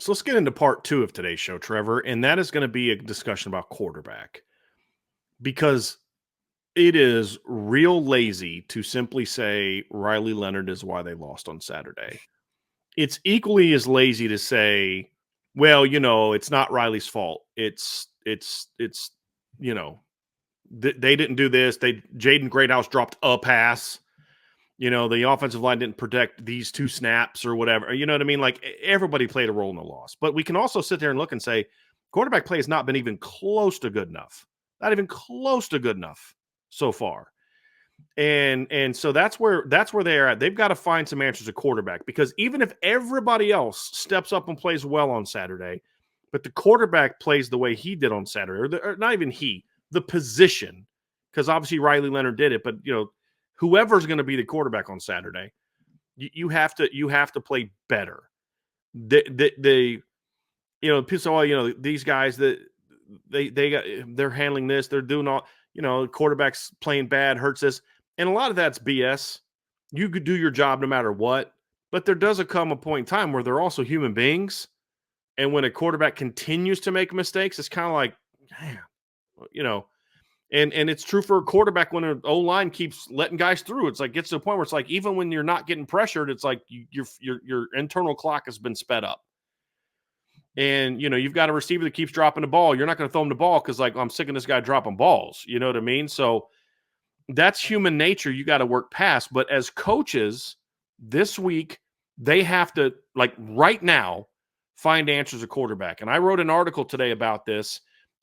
So let's get into part two of today's show, Trevor, and that is going to be a discussion about quarterback because it is real lazy to simply say Riley Leonard is why they lost on Saturday. It's equally as lazy to say, well, it's not Riley's fault. It's they didn't do this. Jaden Greathouse dropped a pass. The offensive line didn't protect these two snaps or whatever. You know what I mean? Like everybody played a role in the loss. But we can also sit there and look and say quarterback play has not been even close to good enough. Not even close to good enough so far. And so that's where they're at. They've got to find some answers at quarterback because even if everybody else steps up and plays well on Saturday, but the quarterback plays the way he did on Saturday, or not even he, the position, because obviously Riley Leonard did it, but whoever's going to be the quarterback on Saturday, you have to play better. People say, well, these guys that they're handling this, they're doing all, quarterback's playing bad, hurts this. And a lot of that's BS. You could do your job no matter what, but there does come a point in time where they're also human beings. And when a quarterback continues to make mistakes, it's kind of like, man, and it's true for a quarterback when an O-line keeps letting guys through. It's like gets to a point where it's like even when you're not getting pressured, it's like your internal clock has been sped up. And you've got a receiver that keeps dropping the ball. You're not going to throw him the ball because I'm sick of this guy dropping balls. You know what I mean? So that's human nature. You got to work past. But as coaches, this week they have to right now find answers at quarterback. And I wrote an article today about this.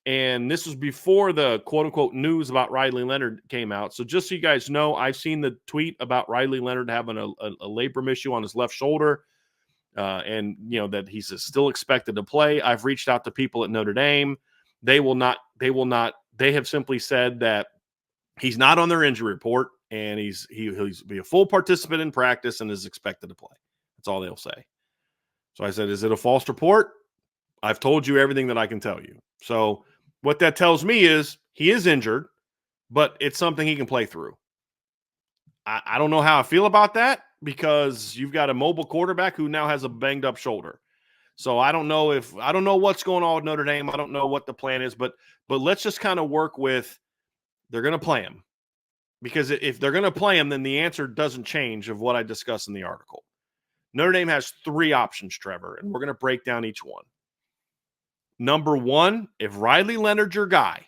And this was before the quote-unquote news about Riley Leonard came out. So just so you guys know, I've seen the tweet about Riley Leonard having a labrum issue on his left shoulder, and that he's still expected to play. I've reached out to people at Notre Dame. They have simply said that he's not on their injury report, and he'll be a full participant in practice and is expected to play. That's all they'll say. So I said, is it a false report? I've told you everything that I can tell you. So what that tells me is he is injured, but it's something he can play through. I don't know how I feel about that because you've got a mobile quarterback who now has a banged up shoulder. So I don't know what's going on with Notre Dame. I don't know what the plan is, but let's just kind of work with they're going to play him. Because if they're going to play him, then the answer doesn't change of what I discussed in the article. Notre Dame has three options, Trevor, and we're going to break down each one. Number one, if Riley Leonard's your guy,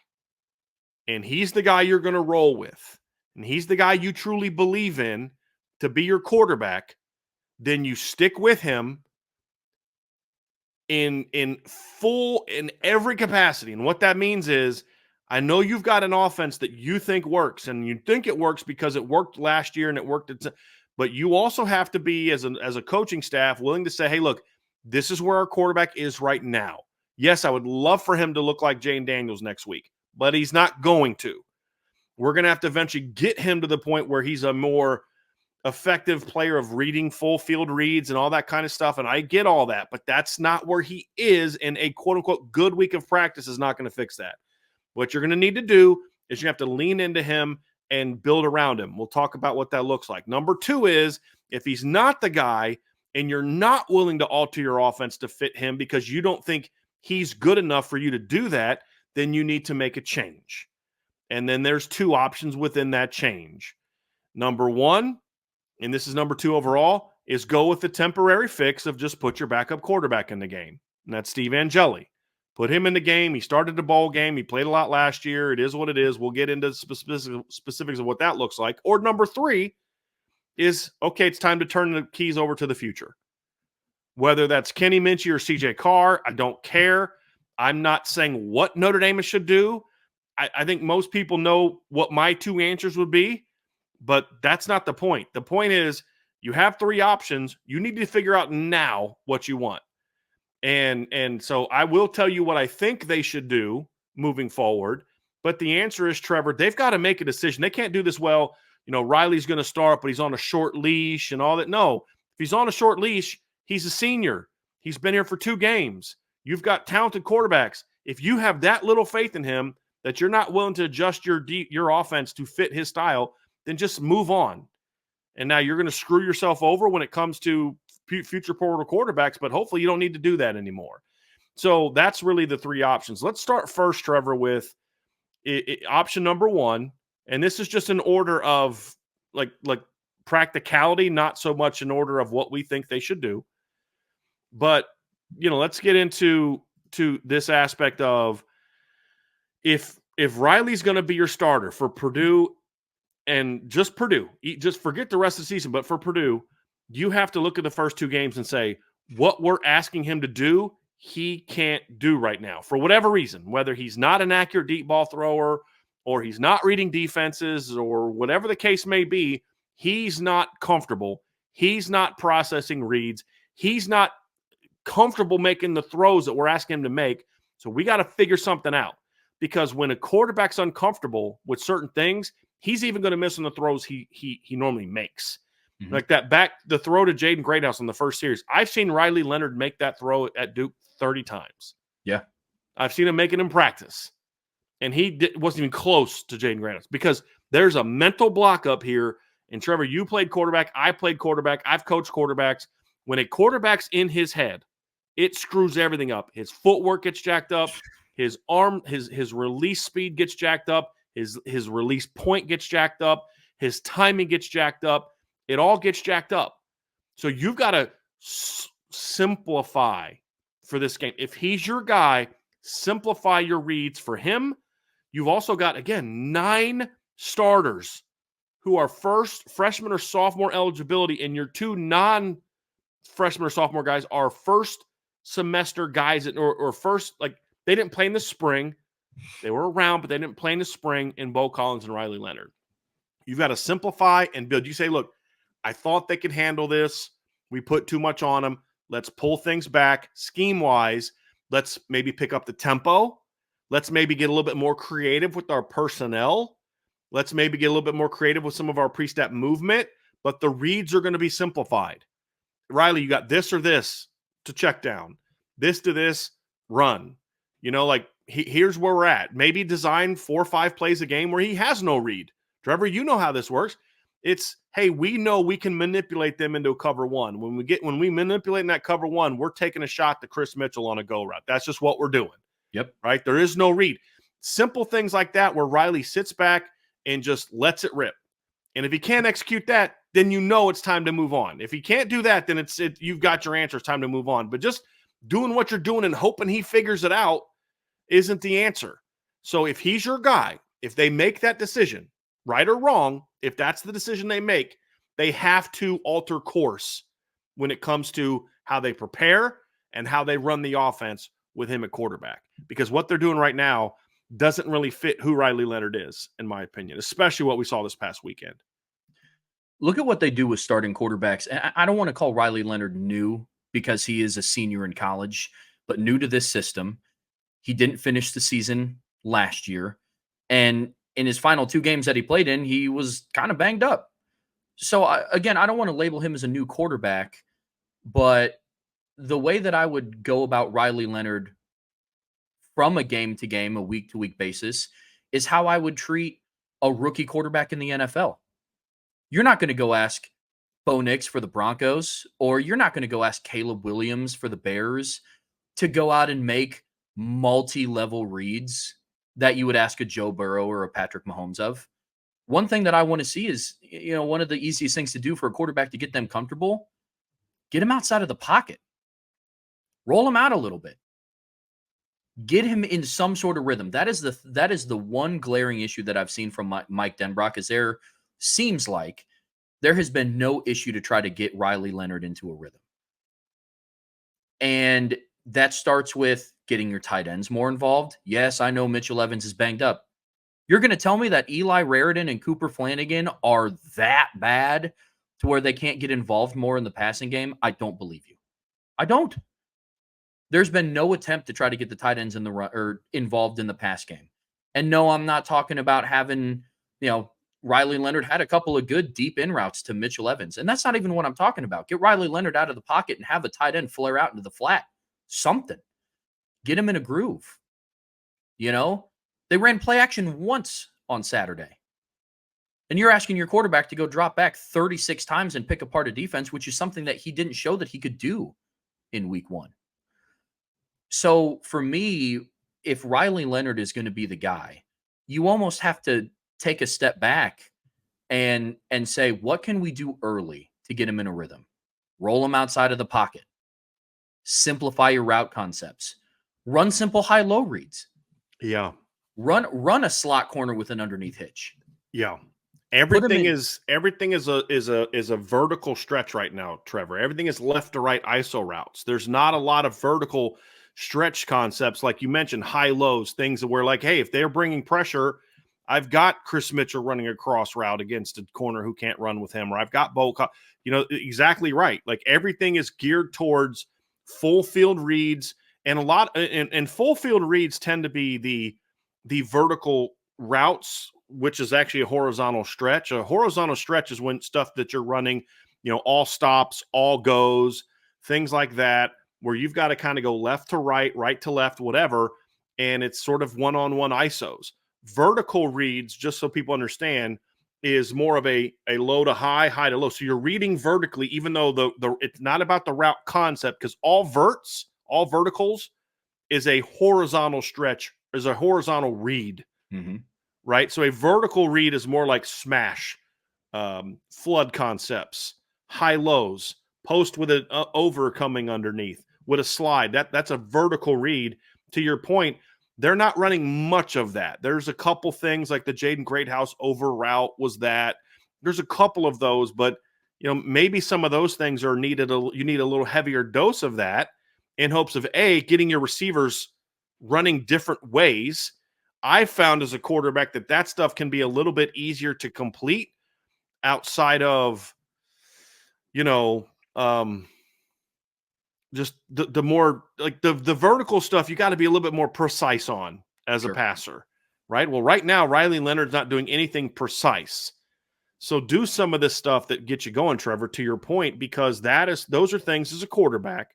and he's the guy you're going to roll with, and he's the guy you truly believe in to be your quarterback, then you stick with him in every capacity. And what that means is, I know you've got an offense that you think works, and you think it works because it worked last year and it worked. But you also have to be, as a coaching staff, willing to say, hey, look, this is where our quarterback is right now. Yes, I would love for him to look like Jane Daniels next week, but he's not going to. We're going to have to eventually get him to the point where he's a more effective player of reading full field reads and all that kind of stuff. And I get all that, but that's not where he is. And a quote unquote good week of practice is not going to fix that. What you're going to need to do is you have to lean into him and build around him. We'll talk about what that looks like. Number two is if he's not the guy and you're not willing to alter your offense to fit him because you don't think he's good enough for you to do that, then you need to make a change. And then there's two options within that change. Number one, and this is number two overall, is go with the temporary fix of just put your backup quarterback in the game. And that's Steve Angeli. Put him in the game. He started the bowl game. He played a lot last year. It is what it is. We'll get into specifics of what that looks like. Or number three is, okay, it's time to turn the keys over to the future. Whether that's Kenny Minchie or CJ Carr, I don't care. I'm not saying what Notre Dame should do. I think most people know what my two answers would be, but that's not the point. The point is you have three options. You need to figure out now what you want. And so I will tell you what I think they should do moving forward. But the answer is, Trevor, they've got to make a decision. They can't do this, well, Riley's going to start, but he's on a short leash and all that. No, if he's on a short leash, he's a senior. He's been here for 2 games. You've got talented quarterbacks. If you have that little faith in him that you're not willing to adjust your offense to fit his style, then just move on. And now you're going to screw yourself over when it comes to future portal quarterbacks, but hopefully you don't need to do that anymore. So that's really the three options. Let's start first, Trevor, with option number one. And this is just in order of like practicality, not so much in order of what we think they should do. But, let's get into this aspect of if Riley's going to be your starter for Purdue, and just Purdue, just forget the rest of the season, but for Purdue, you have to look at the first two games and say, what we're asking him to do, he can't do right now for whatever reason, whether he's not an accurate deep ball thrower or he's not reading defenses or whatever the case may be. He's not comfortable. He's not processing reads. He's not comfortable making the throws that we're asking him to make. So we got to figure something out, because when a quarterback's uncomfortable with certain things, he's even going to miss on the throws he normally makes. Mm-hmm. Like the throw to Jaden Greathouse in the first series. I've seen Riley Leonard make that throw at Duke 30 times. Yeah. I've seen him make it in practice. And he wasn't even close to Jaden Greathouse, because there's a mental block up here. And Trevor, you played quarterback. I played quarterback. I've coached quarterbacks. When a quarterback's in his head, it screws everything up. His footwork gets jacked up. His arm, his release speed gets jacked up. His release point gets jacked up. His timing gets jacked up. It all gets jacked up. So you've got to simplify for this game. If he's your guy, simplify your reads for him. You've also got, again, 9 starters who are freshman or sophomore eligibility, and your 2 non-freshman or sophomore guys are first semester guys or first, like, they didn't play in the spring. They were around, but they didn't play in the spring in Bo Collins and Riley Leonard. You've got to simplify and build. You say, look, I thought they could handle this. We put too much on them. Let's pull things back scheme-wise. Let's maybe pick up the tempo. Let's maybe get a little bit more creative with our personnel. Let's maybe get a little bit more creative with some of our pre-step movement. But the reads are going to be simplified. Riley, you got this or this to check down. This to this, run. Here's where we're at. Maybe design 4 or 5 plays a game where he has no read. Trevor, you know how this works. It's, hey, we know we can manipulate them into a cover one. When we manipulate in that cover one, we're taking a shot to Chris Mitchell on a go route. That's just what we're doing. Yep. Right? There is no read. Simple things like that where Riley sits back and just lets it rip. And if he can't execute that, then it's time to move on. If he can't do that, then you've got your answer. It's time to move on. But just doing what you're doing and hoping he figures it out isn't the answer. So if he's your guy, if they make that decision, right or wrong, if that's the decision they make, they have to alter course when it comes to how they prepare and how they run the offense with him at quarterback. Because what they're doing right now doesn't really fit who Riley Leonard is, in my opinion, especially what we saw this past weekend. Look at what they do with starting quarterbacks. And I don't want to call Riley Leonard new because he is a senior in college, but new to this system. He didn't finish the season last year. And in his final 2 games that he played in, he was kind of banged up. So, I don't want to label him as a new quarterback, but the way that I would go about Riley Leonard from a game-to-game, a week-to-week basis is how I would treat a rookie quarterback in the NFL. You're not going to go ask Bo Nix for the Broncos, or you're not going to go ask Caleb Williams for the Bears to go out and make multi-level reads that you would ask a Joe Burrow or a Patrick Mahomes of. One thing that I want to see is, one of the easiest things to do for a quarterback to get them comfortable, get him outside of the pocket. Roll him out a little bit. Get him in some sort of rhythm. That is the one glaring issue that I've seen from Mike Denbrock, is there seems like there has been no issue to try to get Riley Leonard into a rhythm. And that starts with getting your tight ends more involved. Yes, I know Mitchell Evans is banged up. You're going to tell me that Eli Raridan and Cooper Flanagan are that bad to where they can't get involved more in the passing game? I don't believe you. I don't. There's been no attempt to try to get the tight ends in the run or involved in the pass game. And no, I'm not talking about having, Riley Leonard had a couple of good deep in routes to Mitchell Evans. And that's not even what I'm talking about. Get Riley Leonard out of the pocket and have a tight end flare out into the flat. Something. Get him in a groove. They ran play action once on Saturday. And you're asking your quarterback to go drop back 36 times and pick apart a defense, which is something that he didn't show that he could do in week 1. So for me, if Riley Leonard is going to be the guy, you almost have to take a step back and say, what can we do early to get him in a rhythm? Roll him outside of the pocket. Simplify your route concepts. Run simple high-low reads. Yeah. Run a slot corner with an underneath hitch. Yeah. Everything is a vertical stretch right now, Trevor. Everything is left to right ISO routes. There's not a lot of vertical stretch concepts like you mentioned, high lows, things where like, hey, if they're bringing pressure, I've got Chris Mitchell running a cross route against a corner who can't run with him, or I've got Bo. Exactly right. Like everything is geared towards full field reads, and a lot and full field reads tend to be the vertical routes, which is actually a horizontal stretch. A horizontal stretch is when stuff that you're running, all stops, all goes, things like that, where you've got to kind of go left to right, right to left, whatever. And it's sort of one-on-one ISOs. Vertical reads, just so people understand, is more of a low to high, high to low. So you're reading vertically, even though the it's not about the route concept, because all verticals is a horizontal stretch, is a horizontal read. Mm-hmm. Right? So a vertical read is more like smash, flood concepts, high lows, post with an over coming underneath, with a slide. That's a vertical read. To your point, they're not running much of that. There's a couple things like the Jaden Greathouse over route was that. There's a couple of those, but maybe some of those things are needed. You need a little heavier dose of that in hopes of getting your receivers running different ways. I found as a quarterback that stuff can be a little bit easier to complete outside of, just the more like the vertical stuff. You got to be a little bit more precise on as a passer, right? Well, right now, Riley Leonard's not doing anything precise. So do some of this stuff that gets you going, Trevor, to your point, because those are things as a quarterback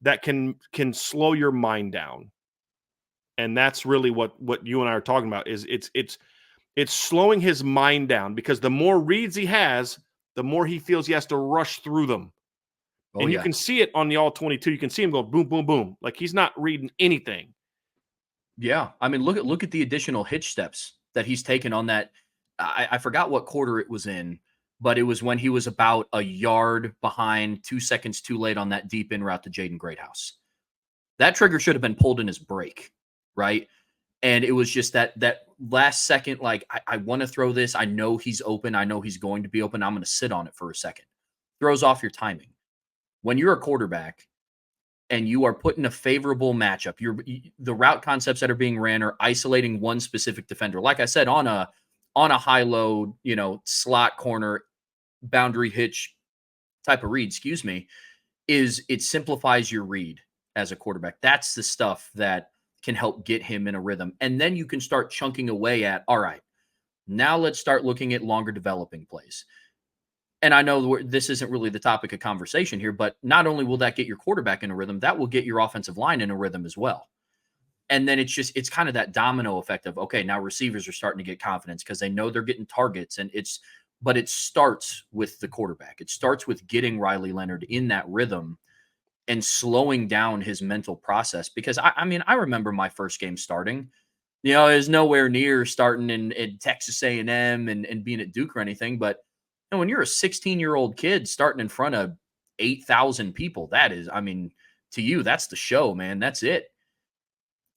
that can slow your mind down. And that's really what you and I are talking about is it's slowing his mind down, because the more reads he has, the more he feels he has to rush through them. And you can see it on the all 22. You can see him go boom, boom, boom. Like he's not reading anything. Yeah. I mean, look at the additional hitch steps that he's taken on that. I forgot what quarter it was in, but it was when he was about a yard behind, 2 seconds too late on that deep in route to Jaden Greathouse. That trigger should have been pulled in his break, right? And it was just that last second, like, I want to throw this. I know he's open. I know he's going to be open. I'm going to sit on it for a second. Throws off your timing. When you're a quarterback and you are put in a favorable matchup, the route concepts that are being ran are isolating one specific defender. Like I said, on a high low, slot corner, boundary hitch type of read, it simplifies your read as a quarterback. That's the stuff that can help get him in a rhythm. And then you can start chunking away at, all right, now let's start looking at longer developing plays. And I know this isn't really the topic of conversation here, but not only will that get your quarterback in a rhythm, that will get your offensive line in a rhythm as well. And then it's kind of that domino effect of, okay, now receivers are starting to get confidence because they know they're getting targets. But it starts with the quarterback. It starts with getting Riley Leonard in that rhythm and slowing down his mental process. Because I remember my first game starting, it was nowhere near starting in Texas A&M and being at Duke or anything. But when you're a 16-year-old kid starting in front of 8,000 people, to you, that's the show, man. That's it.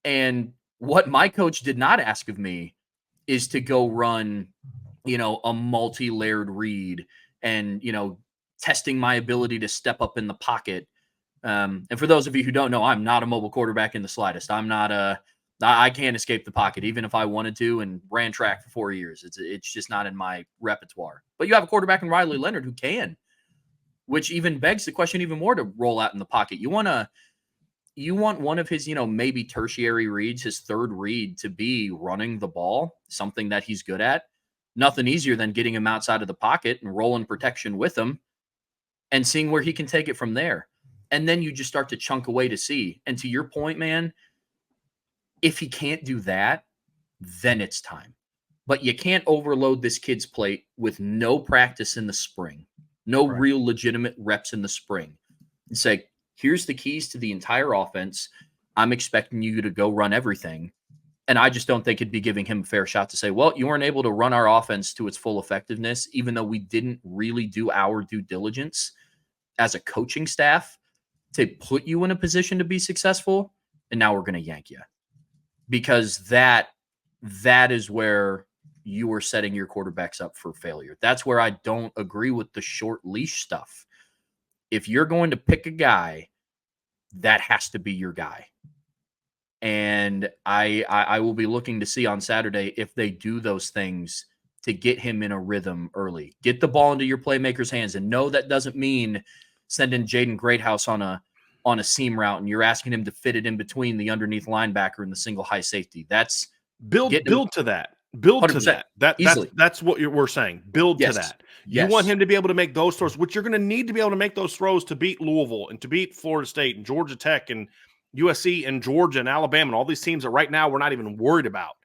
And what my coach did not ask of me is to go run, a multi-layered read and, testing my ability to step up in the pocket. And for those of you who don't know, I'm not a mobile quarterback in the slightest. I can't escape the pocket, even if I wanted to, and ran track for 4 years. It's just not in my repertoire. But you have a quarterback in Riley Leonard who can, which even begs the question even more to roll out in the pocket. You want one of his, maybe tertiary reads, his third read, to be running the ball, something that he's good at. Nothing easier than getting him outside of the pocket and rolling protection with him and seeing where he can take it from there. And then you just start to chunk away to see. And to your point, man, if he can't do that, then it's time. but you can't overload this kid's plate with no practice in the spring, no Right. real legitimate reps in the spring. And say, here's the keys to the entire offense. I'm expecting you to go run everything. And I just don't think it'd be giving him a fair shot to say, well, you weren't able to run our offense to its full effectiveness, even though we didn't really do our due diligence as a coaching staff to put you in a position to be successful. And now we're going to yank you, because that is where you are setting your quarterbacks up for failure. That's where I don't agree with the short leash stuff. If you're going to pick a guy, that has to be your guy. And I will be looking to see on Saturday if they do those things to get him in a rhythm early. Get the ball into your playmakers' hands. And no, that doesn't mean sending Jaden Greathouse on a seam route and you're asking him to fit it in between the underneath linebacker and the single high safety. That's Build to that. Build to 100%. that. Easily. That's what we're saying. Build to Yes. that. You Yes. want him to be able to make those throws, which you're going to need to be able to make those throws to beat Louisville and to beat Florida State and Georgia Tech and USC and Georgia and Alabama and all these teams that right now we're not even worried about.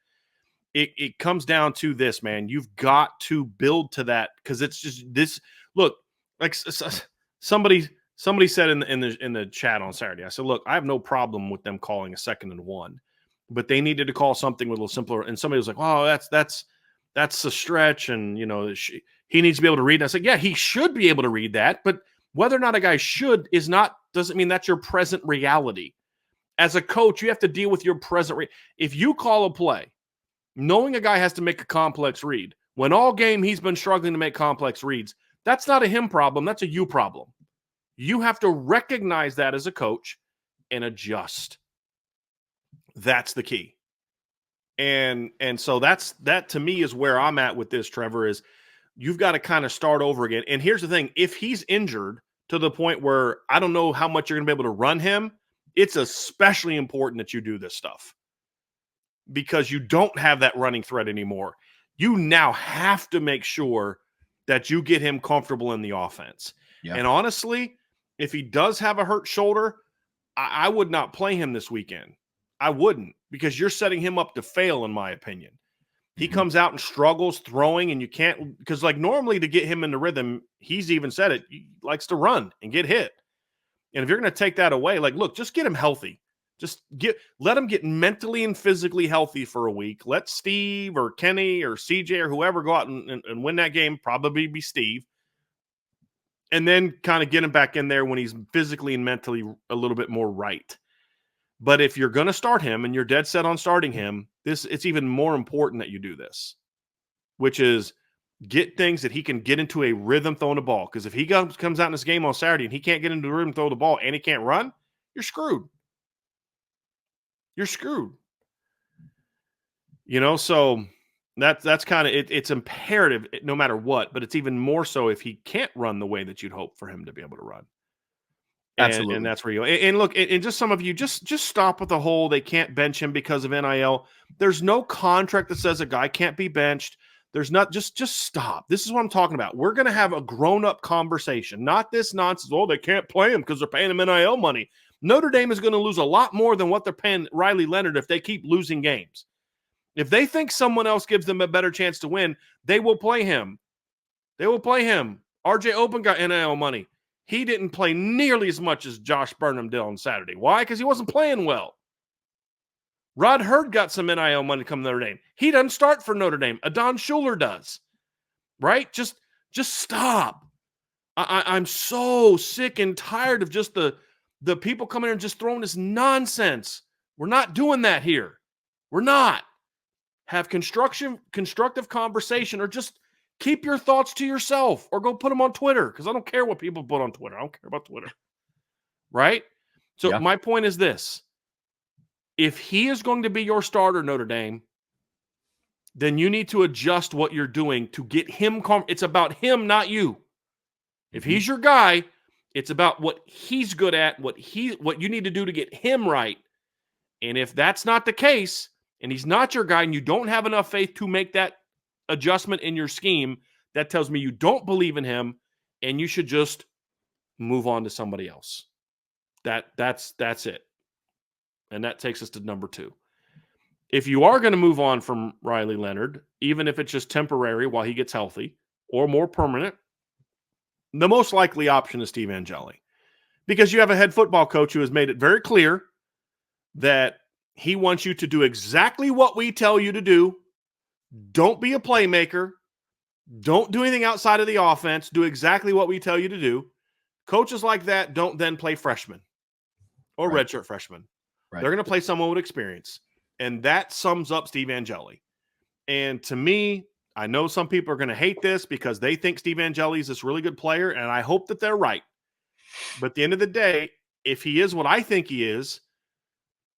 It comes down to this, man. You've got to build to that, because it's just this. Look, like somebody said in the chat on Saturday. I said, look, I have no problem with them calling a 2nd and 1, but they needed to call something a little simpler. And somebody was like, "Oh, that's a stretch," and he needs to be able to read. And I said, "Yeah, he should be able to read that, but whether or not a guy should doesn't mean that's your present reality. As a coach, you have to deal with your present. If you call a play knowing a guy has to make a complex read, when all game he's been struggling to make complex reads, that's not a him problem. That's a you problem. You have to recognize that as a coach and adjust. That's the key. And so that to me is where I'm at with this, Trevor, is you've got to kind of start over again. And here's the thing. If he's injured to the point where I don't know how much you're going to be able to run him, it's especially important that you do this stuff, because you don't have that running threat anymore. You now have to make sure that you get him comfortable in the offense. Yeah. And honestly, if he does have a hurt shoulder, I would not play him this weekend. I wouldn't, because you're setting him up to fail, in my opinion. He comes out and struggles throwing, and you can't, because like normally to get him in the rhythm, he's even said it, he likes to run and get hit. And if you're going to take that away, like, look, just get him healthy. Just let him get mentally and physically healthy for a week. Let Steve or Kenny or CJ or whoever go out and win that game, probably be Steve. And then kind of get him back in there when he's physically and mentally a little bit more right. But if you're going to start him and you're dead set on starting him, it's even more important that you do this, which is get things that he can get into a rhythm throwing the ball. Because if he comes out in this game on Saturday and he can't get into the rhythm throw the ball and he can't run, you're screwed. You're screwed. So that's kind of it. It's imperative no matter what, but it's even more so if he can't run the way that you'd hope for him to be able to run. Absolutely. And that's where you go. And look, and just some of you just stop with the whole they can't bench him because of NIL. There's no contract that says a guy can't be benched. There's not, just stop. This is what I'm talking about. We're going to have a grown-up conversation, not this nonsense. Oh, they can't play him because they're paying him NIL money. Notre Dame is going to lose a lot more than what they're paying Riley Leonard if they keep losing games. If they think someone else gives them a better chance to win, they will play him. They will play him. RJ Open got NIL money. He didn't play nearly as much as Josh Burnham did on Saturday. Why? Because he wasn't playing well. Rod Hurd got some NIL money coming to Notre Dame. He doesn't start for Notre Dame. Adon Schuler does. Right? Just stop. I'm so sick and tired of just the people coming in and just throwing this nonsense. We're not doing that here. We're not. Have constructive conversation, or just keep your thoughts to yourself, or go put them on Twitter, because I don't care what people put on Twitter. I don't care about Twitter. Right? So my point is this. If he is going to be your starter, Notre Dame, then you need to adjust what you're doing to get him It's about him, not you. If he's your guy, it's about what he's good at, what you need to do to get him right. And if that's not the case, and he's not your guy, and you don't have enough faith to make that adjustment in your scheme, that tells me you don't believe in him, and you should just move on to somebody else. That's it. And that takes us to number 2. if you are going to move on from Riley Leonard, even if it's just temporary while he gets healthy or more permanent, the most likely option is Steve Angeli, because you have a head football coach who has made it very clear that he wants you to do exactly what we tell you to do. Don't be a playmaker. Don't do anything outside of the offense. Do exactly what we tell you to do. Coaches like that don't then play freshmen or redshirt freshmen. Right. They're going to play someone with experience. And that sums up Steve Angeli. And to me, I know some people are going to hate this because they think Steve Angeli is this really good player, and I hope that they're right. But at the end of the day, if he is what I think he is,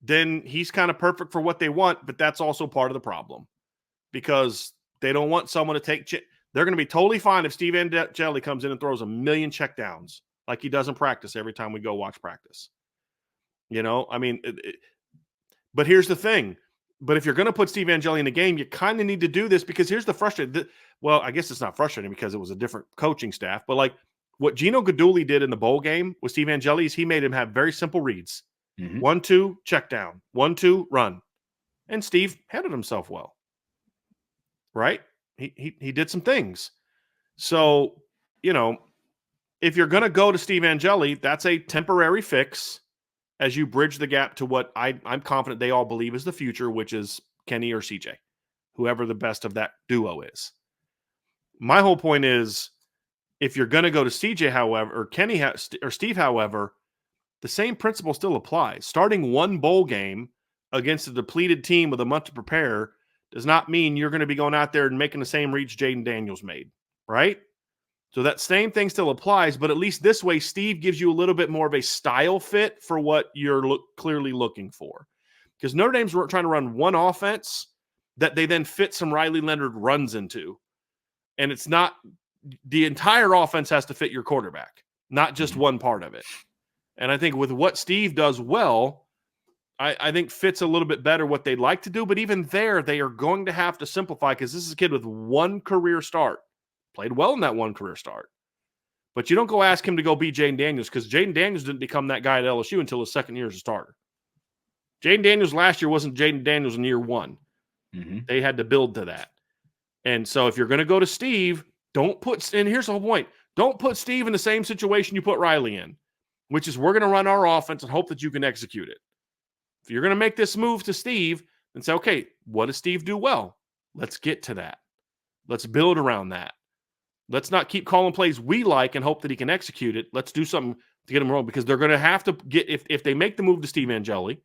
then he's kind of perfect for what they want, but that's also part of the problem because they don't want someone to take they're going to be totally fine if Steve Angeli comes in and throws a million checkdowns like he does in practice every time we go watch practice. You know, I mean, but here's the thing. But if you're going to put Steve Angeli in the game, you kind of need to do this because here's the frustrating. Well, I guess it's not frustrating because it was a different coaching staff, but like what Gino Guidugli did in the bowl game with Steve Angeli is he made him have very simple reads. 1-2, check down. 1-2, run. And Steve handled himself well. Right? He did some things. So, you know, if you're going to go to Steve Angeli, that's a temporary fix as you bridge the gap to what I'm confident they all believe is the future, which is Kenny or CJ, whoever the best of that duo is. My whole point is if you're going to go to CJ, however, or Kenny or Steve, however, the same principle still applies. Starting one bowl game against a depleted team with a month to prepare does not mean you're going to be going out there and making the same reads Jaden Daniels made, right? So that same thing still applies, but at least this way, Steve gives you a little bit more of a style fit for what you're clearly looking for. Because Notre Dame's trying to run one offense that they then fit some Riley Leonard runs into. And it's not – the entire offense has to fit your quarterback, not just one part of it. And I think with what Steve does well, I think fits a little bit better what they'd like to do. But even there, they are going to have to simplify because this is a kid with one career start. Played well in that one career start. But you don't go ask him to go be Jaden Daniels because Jaden Daniels didn't become that guy at LSU until his second year as a starter. Jaden Daniels last year wasn't Jaden Daniels in year one. They had to build to that. And so if you're going to go to Steve, don't put – and here's the whole point. Don't put Steve in the same situation you put Riley in, which is we're going to run our offense and hope that you can execute it. If you're going to make this move to Steve and say, okay, what does Steve do well? Let's get to that. Let's build around that. Let's not keep calling plays we like and hope that he can execute it. Let's do something to get him rolling because they're going to have to get – if they make the move to Steve Angeli,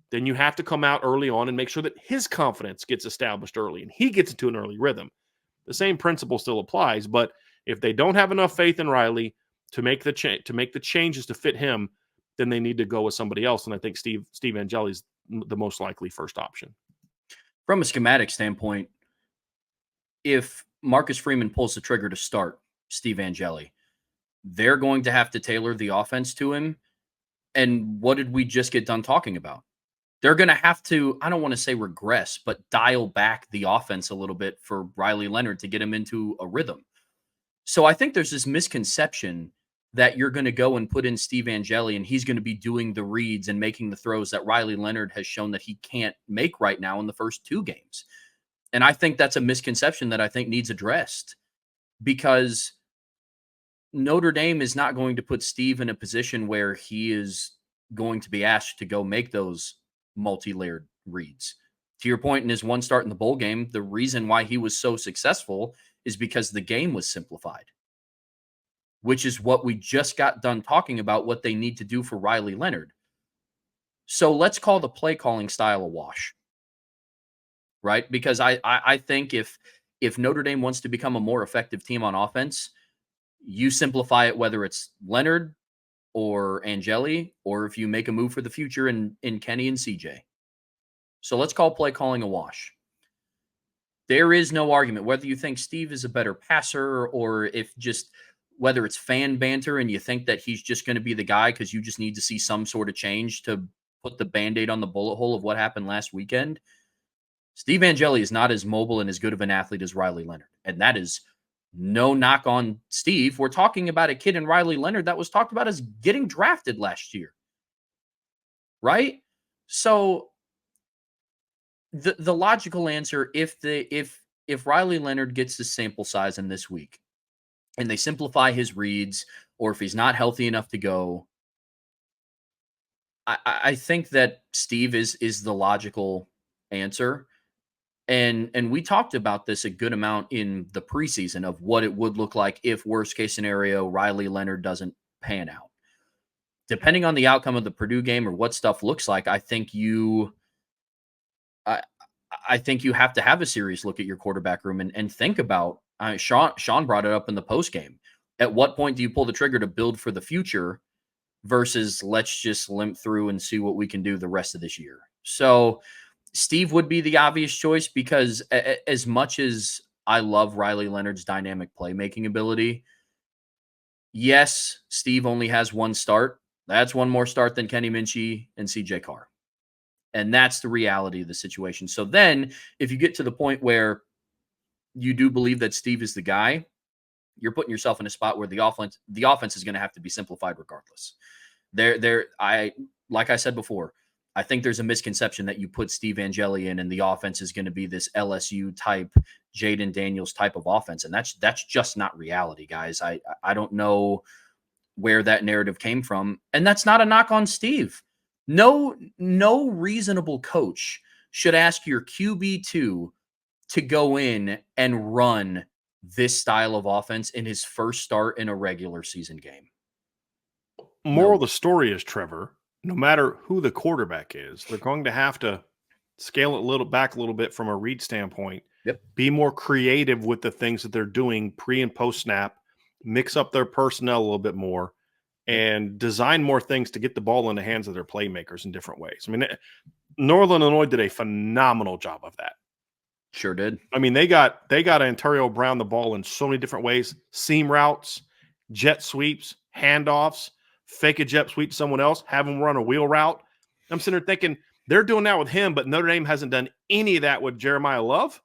then you have to come out early on and make sure that his confidence gets established early and he gets into an early rhythm. The same principle still applies, but if they don't have enough faith in Riley to make the changes to fit him, then they need to go with somebody else. And I think Steve Angeli is the most likely first option. From a schematic standpoint, if Marcus Freeman pulls the trigger to start Steve Angeli, they're going to have to tailor the offense to him. And what did we just get done talking about? They're going to have to, I don't want to say regress, but dial back the offense a little bit for Riley Leonard to get him into a rhythm. So I think there's this misconception that you're going to go and put in Steve Angeli and he's going to be doing the reads and making the throws that Riley Leonard has shown that he can't make right now in the first two games. And I think that's a misconception that I think needs addressed because Notre Dame is not going to put Steve in a position where he is going to be asked to go make those multi-layered reads. To your point, in his one start in the bowl game, the reason why he was so successful is because the game was simplified, which is what we just got done talking about, what they need to do for Riley Leonard. So let's call the play calling style a wash, right? Because I think if Notre Dame wants to become a more effective team on offense, you simplify it, whether it's Leonard or Angeli, or if you make a move for the future in Kenny and CJ. So let's call play calling a wash. There is no argument, whether you think Steve is a better passer or if just whether it's fan banter and you think that he's just going to be the guy because you just need to see some sort of change to put the Band-Aid on the bullet hole of what happened last weekend. Steve Angeli is not as mobile and as good of an athlete as Riley Leonard. And that is no knock on Steve. We're talking about a kid in Riley Leonard that was talked about as getting drafted last year. Right? So the logical answer, if Riley Leonard gets the sample size in this week and they simplify his reads, or if he's not healthy enough to go, I think that Steve is the logical answer. And we talked about this a good amount in the preseason of what it would look like if worst case scenario Riley Leonard doesn't pan out. Depending on the outcome of the Purdue game or what stuff looks like, I think you have to have a serious look at your quarterback room and think about Sean brought it up in the post game. At what point do you pull the trigger to build for the future versus let's just limp through and see what we can do the rest of this year? So Steve would be the obvious choice because as much as I love Riley Leonard's dynamic playmaking ability, yes, Steve only has one start. That's one more start than Kenny Minchie and CJ Carr. And that's the reality of the situation. So then if you get to the point where you do believe that Steve is the guy, you're putting yourself in a spot where the offense is going to have to be simplified regardless. Like I said before, I think there's a misconception that you put Steve Angeli in and the offense is going to be this LSU type, Jaden Daniels type of offense. And that's just not reality, guys. I don't know where that narrative came from. And that's not a knock on Steve. No reasonable coach should ask your QB2 to go in and run this style of offense in his first start in a regular season game. Moral of the story is, Trevor, no matter who the quarterback is, they're going to have to scale it back a little bit from a read standpoint. Yep. Be more creative with the things that they're doing pre and post snap, mix up their personnel a little bit more, and design more things to get the ball in the hands of their playmakers in different ways. I mean, Northern Illinois did a phenomenal job of that. Sure did. I mean, they got Ontario Brown the ball in so many different ways: seam routes, jet sweeps, handoffs, fake a jet sweep to someone else, have them run a wheel route. I'm sitting there thinking they're doing that with him, but Notre Dame hasn't done any of that with Jeremiah Love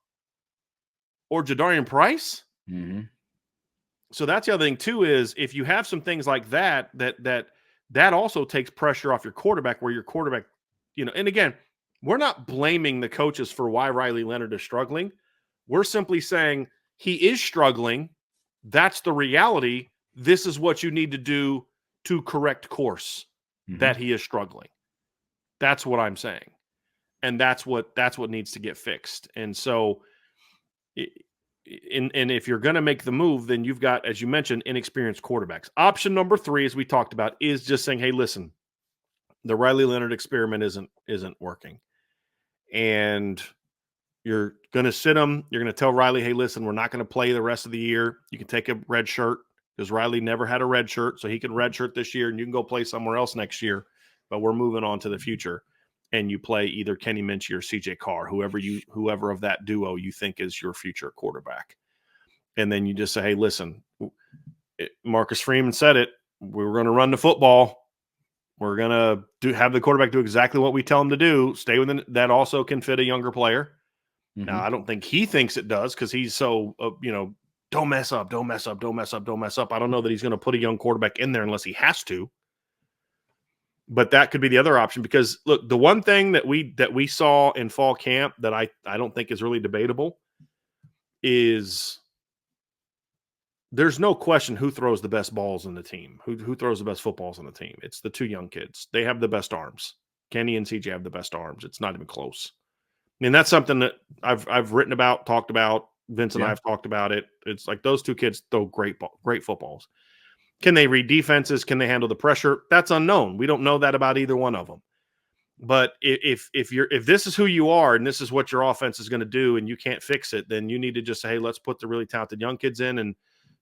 or Jadarian Price. Mm-hmm. So that's the other thing too, is if you have some things like that also takes pressure off your quarterback, where your quarterback, and again, we're not blaming the coaches for why Riley Leonard is struggling. We're simply saying he is struggling. That's the reality. This is what you need to do to correct course that he is struggling. That's what I'm saying. And that's what needs to get fixed. And so and if you're going to make the move, then you've got, as you mentioned, inexperienced quarterbacks. Option number 3, as we talked about, is just saying, hey, listen, the Riley Leonard experiment isn't working. And you're going to sit him. You're going to tell Riley, hey, listen, we're not going to play the rest of the year. You can take a red shirt, because Riley never had a red shirt, so he can red shirt this year, and you can go play somewhere else next year. But we're moving on to the future. And you play either Kenny Minchie or CJ Carr, whoever of that duo you think is your future quarterback. And then you just say, hey, listen, Marcus Freeman said it. We were going to run the football. We're going to have the quarterback do exactly what we tell him to do. Stay within that. Also can fit a younger player. Mm-hmm. Now, I don't think he thinks it does, because he's so, don't mess up, don't mess up, don't mess up, don't mess up. I don't know that he's going to put a young quarterback in there unless he has to. But that could be the other option, because look, the one thing that we saw in fall camp that I don't think is really debatable is there's no question who throws the best balls in the team, who throws the best footballs on the team. It's the 2 young kids. They have the best arms. Kenny and CJ have the best arms. It's not even close. I mean, that's something that I've written about, talked about. Vince and I have talked about it. It's like those 2 kids throw great footballs. Can they read defenses? Can they handle the pressure? That's unknown. We don't know that about either one of them. But if this is who you are and this is what your offense is going to do and you can't fix it, then you need to just say, hey, let's put the really talented young kids in and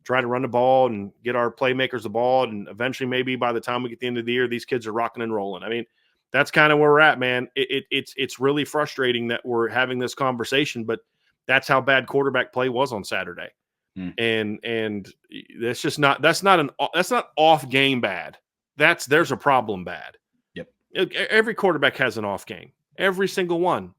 try to run the ball and get our playmakers the ball. And eventually, maybe by the time we get to the end of the year, these kids are rocking and rolling. I mean, that's kind of where we're at, man. It's really frustrating that we're having this conversation, but that's how bad quarterback play was on Saturday. And that's not off game bad. There's a problem bad. Yep. Every quarterback has an off game. Every single one.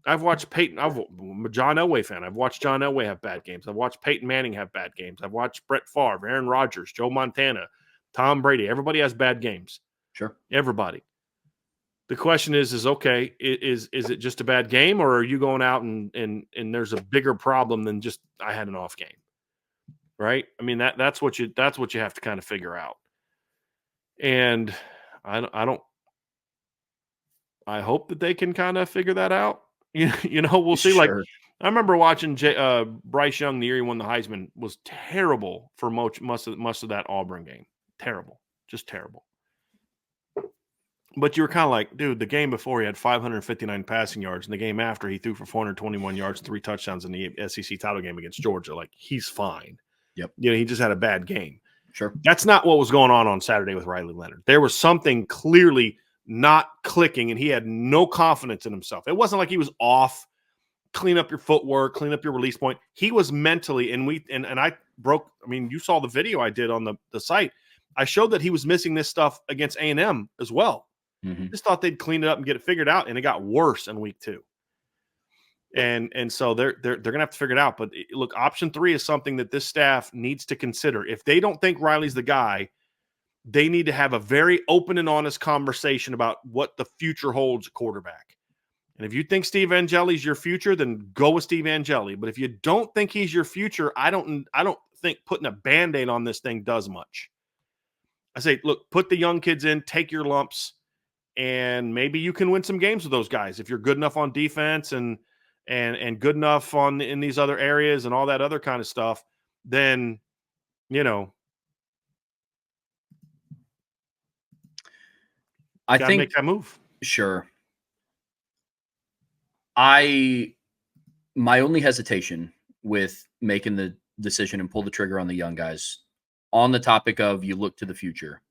I've watched Peyton. I'm a John Elway fan. I've watched John Elway have bad games. I've watched Peyton Manning have bad games. I've watched Brett Favre, Aaron Rodgers, Joe Montana, Tom Brady. Everybody has bad games. Sure. Everybody. The question is okay, is it just a bad game, or are you going out and there's a bigger problem than just I had an off game, right? I mean that's what you have to kind of figure out. And I don't I hope that they can kind of figure that out. We'll see. Like Sure. I remember watching Bryce Young the year he won the Heisman was terrible for most of that Auburn game. Terrible, just terrible. But you were kind of like, dude, the game before he had 559 passing yards, and the game after he threw for 421 yards, 3 touchdowns in the SEC title game against Georgia. Like he's fine. Yep. He just had a bad game. Sure. That's not what was going on Saturday with Riley Leonard. There was something clearly not clicking, and he had no confidence in himself. It wasn't like he was off. Clean up your footwork, clean up your release point. He was mentally, and I broke. I mean, you saw the video I did on the site. I showed that he was missing this stuff against A&M as well. Mm-hmm. Just thought they'd clean it up and get it figured out, and it got worse in week 2. And so they're gonna have to figure it out. But look, option 3 is something that this staff needs to consider. If they don't think Riley's the guy, they need to have a very open and honest conversation about what the future holds at quarterback. And if you think Steve Angeli's your future, then go with Steve Angeli. But if you don't think he's your future, I don't think putting a Band-Aid on this thing does much. I say, look, put the young kids in, take your lumps, and maybe you can win some games with those guys if you're good enough on defense and good enough in these other areas and all that other kind of stuff. Then I think make that move. Sure. My only hesitation with making the decision and pull the trigger on the young guys on the topic of you look to the future.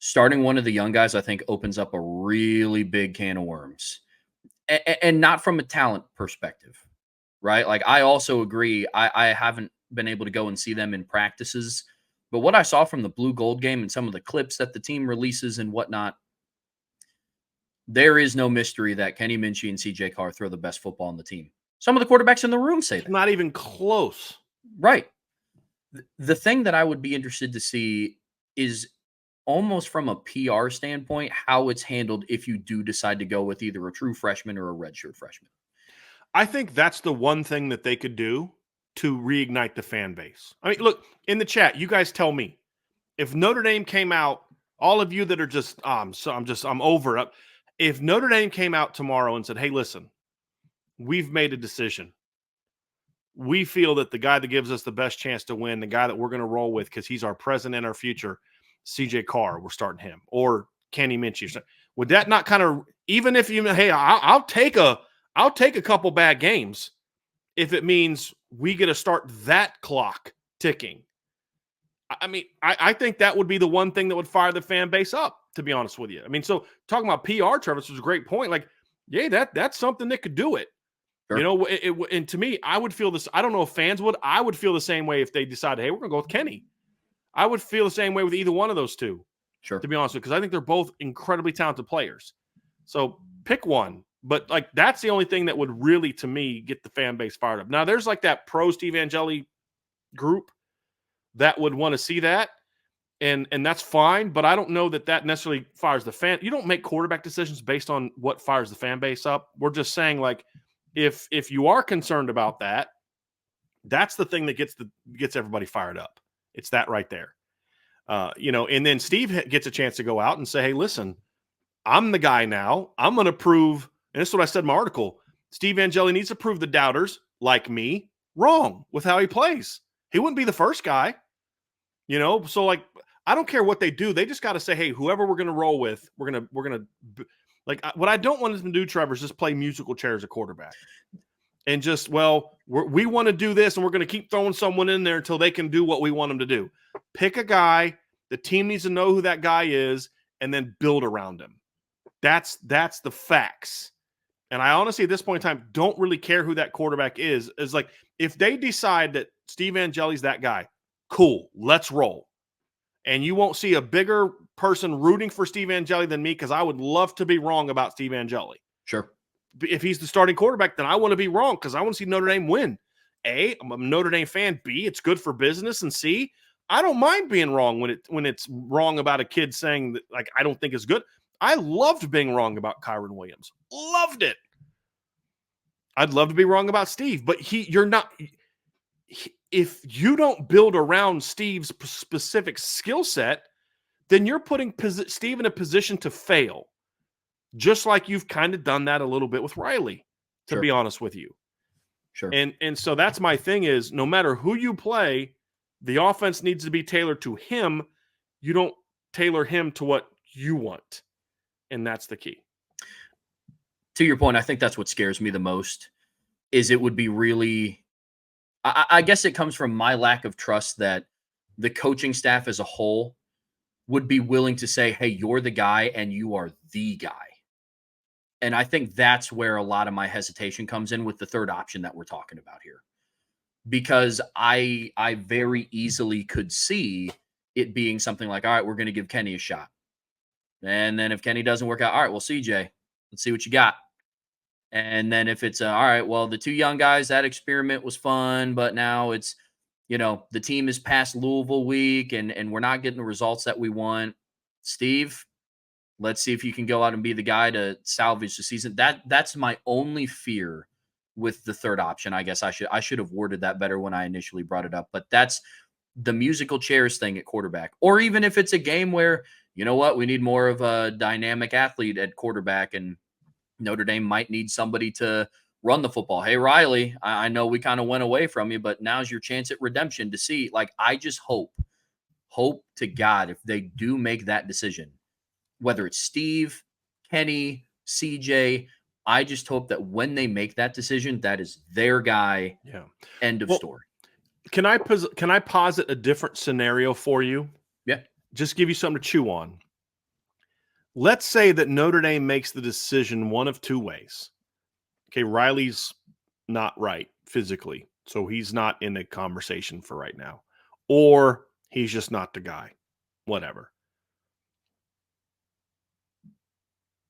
Starting one of the young guys, I think, opens up a really big can of worms. And not from a talent perspective, right? Like, I also agree. I haven't been able to go and see them in practices. But what I saw from the Blue Gold game and some of the clips that the team releases and whatnot, there is no mystery that Kenny Minchie and CJ Carr throw the best football on the team. Some of the quarterbacks in the room say that. Not even close. Right. The thing that I would be interested to see is almost from a PR standpoint, how it's handled if you do decide to go with either a true freshman or a redshirt freshman. I think that's the one thing that they could do to reignite the fan base. I mean, look, in the chat, you guys tell me, if Notre Dame came out, all of you that are just, I'm over it. If Notre Dame came out tomorrow and said, hey, listen, we've made a decision. We feel that the guy that gives us the best chance to win, the guy that we're going to roll with because he's our present and our future, CJ Carr, we're starting him, or Kenny Minchie. Would that not kind of, even if you, hey, I'll take a couple bad games if it means we get to start that clock ticking. I mean, I think that would be the one thing that would fire the fan base up, to be honest with you. I mean, so talking about PR, Trevor, this was a great point. Like, yeah, that's something that could do it. Sure. And to me, I would feel this. I don't know if fans would. I would feel the same way if they decided, hey, we're going to go with Kenny. I would feel the same way with either one of those two. Sure. To be honest with you, because I think they're both incredibly talented players. So pick one. But like that's the only thing that would really, to me, get the fan base fired up. Now, there's like that pro Steve Angeli group that would want to see that, and that's fine. But I don't know that necessarily fires the fan. You don't make quarterback decisions based on what fires the fan base up. We're just saying, like, if you are concerned about that, that's the thing that gets everybody fired up. It's that right there. And then Steve gets a chance to go out and say, hey, listen, I'm the guy now. I'm going to prove, and this is what I said in my article, Steve Angeli needs to prove the doubters, like me, wrong with how he plays. He wouldn't be the first guy, So, like, I don't care what they do. They just got to say, hey, whoever we're going to roll with, we're going to like, what I don't want them to do, Trevor, is just play musical chairs at quarterback. And just, we want to do this, and we're going to keep throwing someone in there until they can do what we want them to do. Pick a guy. The team needs to know who that guy is, and then build around him. That's the facts. And I honestly, at this point in time, don't really care who that quarterback is. It's like, if they decide that Steve Angeli's that guy, cool, let's roll. And you won't see a bigger person rooting for Steve Angeli than me, because I would love to be wrong about Steve Angeli. Sure. If he's the starting quarterback, then I want to be wrong because I want to see Notre Dame win. A, I'm a Notre Dame fan. B, it's good for business. And C, I don't mind being wrong when it's wrong about a kid saying that, like, I don't think it's good. I loved being wrong about Kyron Williams. Loved it. I'd love to be wrong about Steve, but you're not. If you don't build around Steve's specific skill set, then you're putting Steve in a position to fail, just like you've kind of done that a little bit with Riley, to Sure. be honest with you. Sure. And so that's my thing is, no matter who you play, the offense needs to be tailored to him. You don't tailor him to what you want. And that's the key. To your point, I think that's what scares me the most is it would be really I guess it comes from my lack of trust that the coaching staff as a whole would be willing to say, hey, you're the guy and you are the guy. And I think that's where a lot of my hesitation comes in with the third option that we're talking about here. Because I very easily could see it being something like, all right, we're going to give Kenny a shot. And then if Kenny doesn't work out, all right, well, CJ, let's see what you got. And then if it's all right, well, the two young guys, that experiment was fun, but now it's, the team is past Louisville week and we're not getting the results that we want. Steve, let's see if you can go out and be the guy to salvage the season. That's my only fear with the third option. I guess I should have worded that better when I initially brought it up, but that's the musical chairs thing at quarterback. Or even if it's a game where, you know what, we need more of a dynamic athlete at quarterback and Notre Dame might need somebody to run the football. Hey, Riley, I know we kind of went away from you, but now's your chance at redemption to see. Like, I just hope to God, if they do make that decision, whether it's Steve, Kenny, CJ, I just hope that when they make that decision, that is their guy. Yeah. End of story. Can I posit a different scenario for you? Yeah. Just give you something to chew on. Let's say that Notre Dame makes the decision one of two ways. Okay, Riley's not right physically, so he's not in a conversation for right now. Or he's just not the guy. Whatever.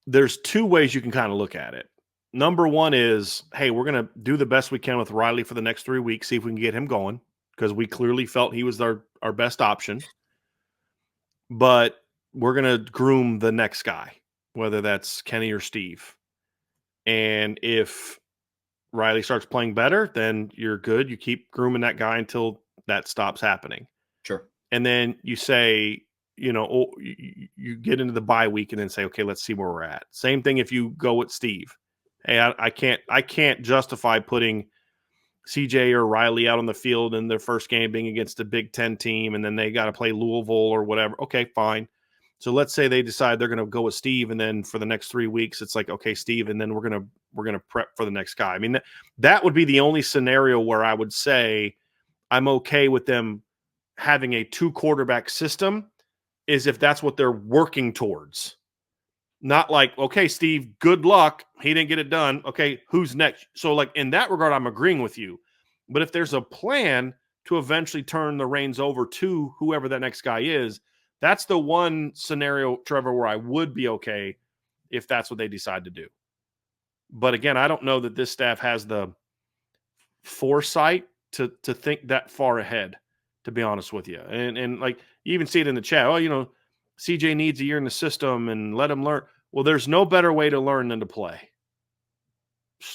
There's two ways you can kind of look at it. Number one is, hey, we're going to do the best we can with Riley for the next 3 weeks, see if we can get him going, because we clearly felt he was our best option. But we're going to groom the next guy, whether that's Kenny or Steve. And if Riley starts playing better, then you're good. You keep grooming that guy until that stops happening. Sure. And then you say, you get into the bye week and then say, okay, let's see where we're at. Same thing if you go with Steve. Hey, I can't justify putting CJ or Riley out on the field in their first game being against a Big Ten team, and then they got to play Louisville or whatever. Okay, fine. So let's say they decide they're going to go with Steve, and then for the next 3 weeks, it's like, okay, Steve, and then we're gonna prep for the next guy. I mean, that would be the only scenario where I would say I'm okay with them having a 2-quarterback system, is if that's what they're working towards. Not like, okay, Steve, good luck. He didn't get it done. Okay, who's next? So, like, in that regard, I'm agreeing with you. But if there's a plan to eventually turn the reins over to whoever that next guy is, that's the one scenario, Trevor, where I would be okay if that's what they decide to do. But again, I don't know that this staff has the foresight to think that far ahead, to be honest with you. And like, you even see it in the chat. Oh, CJ needs a year in the system and let him learn. Well, there's no better way to learn than to play.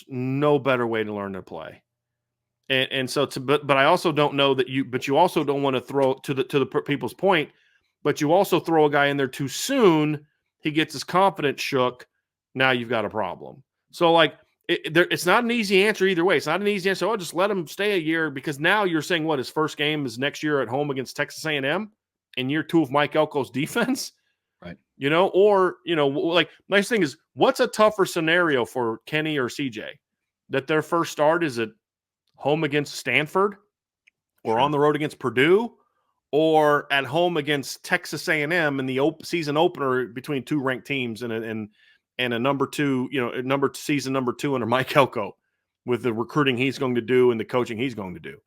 No better way to learn than to play. And so, but I also don't know that you also don't want to throw to the people's point, but you also throw a guy in there too soon. He gets his confidence shook. Now you've got a problem. So like, it's not an easy answer either way. It's not an easy answer. Oh, just let him stay a year, because now you're saying what, his first game is next year at home against Texas A&M in year 2 of Mike Elko's defense, right? Like, nice thing is, what's a tougher scenario for Kenny or CJ, that their first start is at home against Stanford, or on the road against Purdue, or at home against Texas A&M in the season opener between 2 ranked teams and a number 2, season number 2 under Mike Elko, with the recruiting he's going to do and the coaching he's going to do.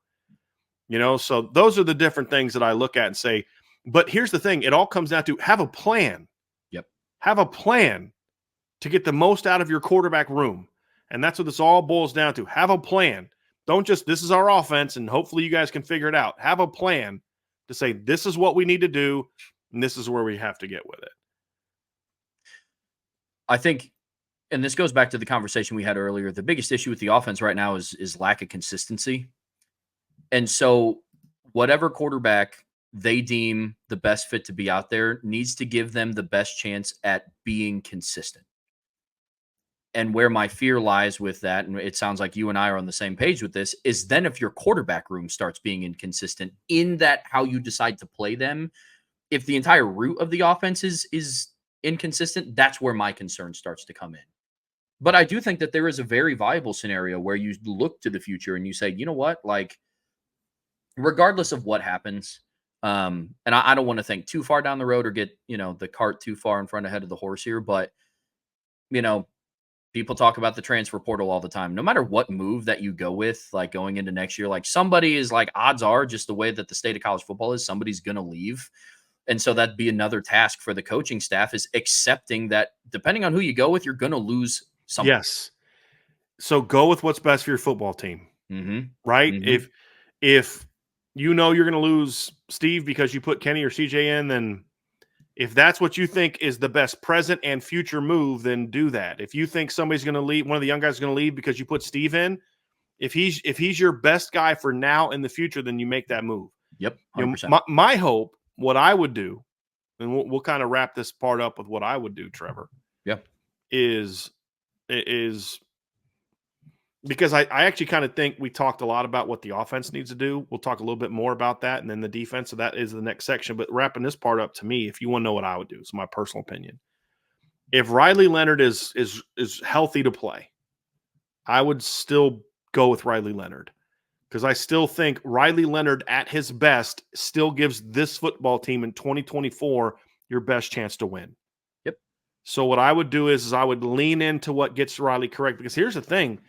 So those are the different things that I look at and say, but here's the thing. It all comes down to have a plan. Yep. Have a plan to get the most out of your quarterback room. And that's what this all boils down to. Have a plan. Don't just, this is our offense and hopefully you guys can figure it out. Have a plan to say, this is what we need to do and this is where we have to get with it. I think, and this goes back to the conversation we had earlier, the biggest issue with the offense right now is lack of consistency. And so whatever quarterback they deem the best fit to be out there needs to give them the best chance at being consistent. And where my fear lies with that, and it sounds like you and I are on the same page with this, is then if your quarterback room starts being inconsistent in that how you decide to play them, if the entire root of the offense is inconsistent, that's where my concern starts to come in. But I do think that there is a very viable scenario where you look to the future and you say, you know what, like, regardless of what happens, and I don't want to think too far down the road or get, the cart too far in front ahead of the horse here, but, you know, people talk about the transfer portal all the time. No matter what move that you go with, like going into next year, like somebody is like odds are just the way that the state of college football is, somebody's going to leave. And so that'd be another task for the coaching staff is accepting that depending on who you go with, you're going to lose somebody. Yes. So go with what's best for your football team, right? If you know you're going to lose Steve because you put Kenny or CJ in, then if that's what you think is the best present and future move, then do that. If you think somebody's going to leave, one of the young guys is going to leave because you put Steve in, if he's your best guy for now and the future, then you make that move. Yep, 100%. You know, my hope, what I would do, and we'll kind of wrap this part up with what I would do, Trevor. Yeah, is because I actually kind of think we talked a lot about what the offense needs to do. We'll talk a little bit more about that, and then the defense. So that is the next section. But wrapping this part up, to me, if you want to know what I would do, it's my personal opinion. If Riley Leonard is healthy to play, I would still go with Riley Leonard because I still think Riley Leonard at his best still gives this football team in 2024 your best chance to win. Yep. So what I would do is I would lean into what gets Riley correct, because here's the thing.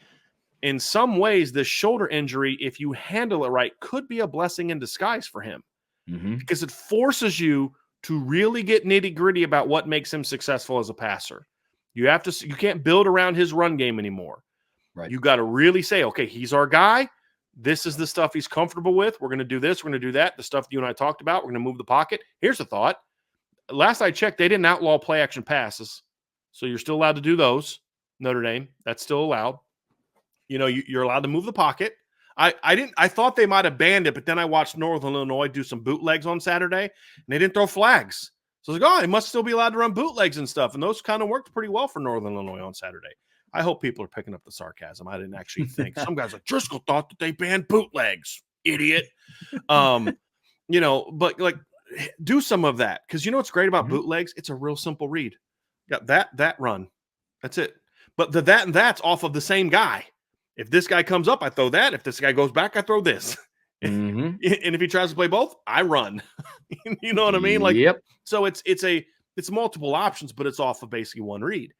In some ways, this shoulder injury, if you handle it right, could be a blessing in disguise for him, because it forces you to really get nitty-gritty about what makes him successful as a passer. You can't build around his run game anymore. Right. You got to really say, okay, he's our guy. This is the stuff he's comfortable with. We're going to do this. We're going to do that. The stuff you and I talked about, we're going to move the pocket. Here's a thought. Last I checked, they didn't outlaw play action passes. So you're still allowed to do those. Notre Dame, that's still allowed. You're allowed to move the pocket. I thought they might have banned it, but then I watched Northern Illinois do some bootlegs on Saturday, and they didn't throw flags. So I was like, oh, they must still be allowed to run bootlegs and stuff. And those kind of worked pretty well for Northern Illinois on Saturday. I hope people are picking up the sarcasm. I didn't actually think. Some guys like Driscoll thought that they banned bootlegs. Idiot. But like do some of that, because you know what's great about bootlegs? It's a real simple read. Got that run. That's it. But that and that's off of the same guy. If this guy comes up, I throw that. If this guy goes back, I throw this. And if he tries to play both, I run. You know what I mean? Like, yep. So it's multiple options, but it's off of basically one read.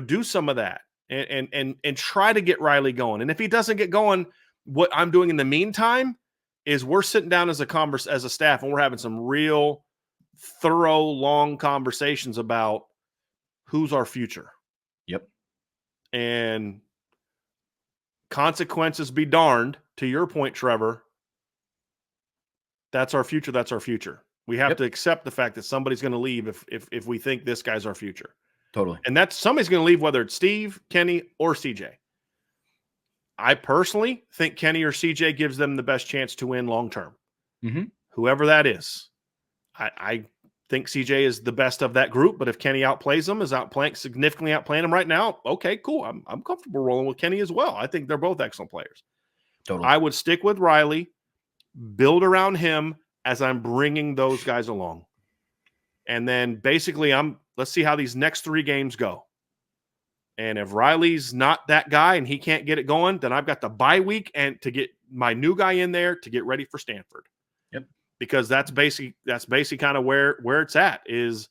Do some of that and try to get Riley going. And if he doesn't get going, what I'm doing in the meantime is we're sitting down as a staff, and we're having some real thorough, long conversations about who's our future. Yep. And consequences be darned, to your point, Trevor. That's our future. That's our future. We have to accept the fact that somebody's going to leave if we think this guy's our future. Totally. And that's somebody's going to leave, whether it's Steve, Kenny, or CJ. I personally think Kenny or CJ gives them the best chance to win long term. Whoever that is. I think CJ is the best of that group, but if Kenny outplays them, significantly outplaying them right now, okay, cool. I'm comfortable rolling with Kenny as well. I think they're both excellent players. Totally. I would stick with Riley, build around him as I'm bringing those guys along. And then basically let's see how these next 3 games go. And if Riley's not that guy and he can't get it going, then I've got the bye week and to get my new guy in there to get ready for Stanford. Yep. Because that's basically kind of where it's at is,